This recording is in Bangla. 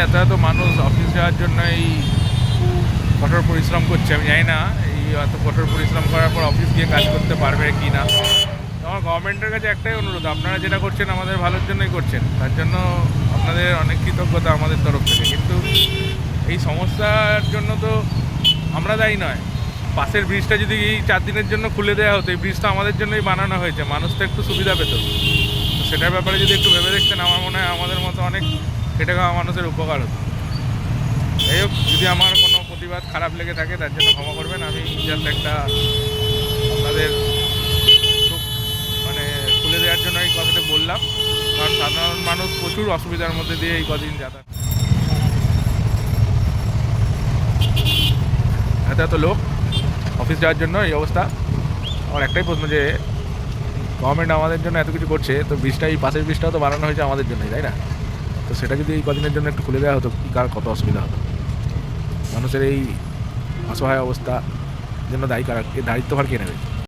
এত এত মানুষ অফিস যাওয়ার জন্য এই কঠোর পরিশ্রম করছে, আমি জানি না এই এত কঠোর পরিশ্রম করার পর অফিস গিয়ে কাজ করতে পারবে কি না। আমার গভর্নমেন্টের কাছে একটাই অনুরোধ, আপনারা যেটা করছেন আমাদের ভালোর জন্যই করছেন, তার জন্য আপনাদের অনেক কৃতজ্ঞতা আমাদের তরফ থেকে। কিন্তু এই সমস্যার জন্য তো আমরা দায়ী নয়। পাশের ব্রিজটা যদি এই 4 দিনের জন্য খুলে দেওয়া হতো, এই ব্রিজটা আমাদের জন্যই বানানো হয়েছে, মানুষ তো একটু সুবিধা পেত। তো সেটার ব্যাপারে যদি একটু ভেবে দেখতেন, আমার মনে হয় আমাদের মতো অনেক খেটে খাওয়া মানুষের উপকার হতো। যাই হোক, যদি আমার কোনো প্রতিবাদ খারাপ লেগে থাকে তার জন্য ক্ষমা করবেন। আমি জাস্ট একটা আপনাদের চোখ মানে খুলে দেওয়ার জন্য এই কথাটা বললাম, কারণ সাধারণ মানুষ প্রচুর অসুবিধার মধ্যে দিয়ে এই কদিন যাতায়াত। এত এত লোক অফিস যাওয়ার জন্য এই অবস্থা। আমার একটাই প্রশ্ন, যে গভর্নমেন্ট আমাদের জন্য এত কিছু করছে, তো ব্রিজটা এই পাশের ব্রিজটাও তো বানানো হয়েছে আমাদের জন্যই, তাই না? তো সেটা যদি এই কদিনের জন্য একটু খুলে দেওয়া হতো, কী কার কত অসুবিধা হতো। মানুষের এই অসহায় অবস্থা জন্য দায়িত্বভার কে নেবে?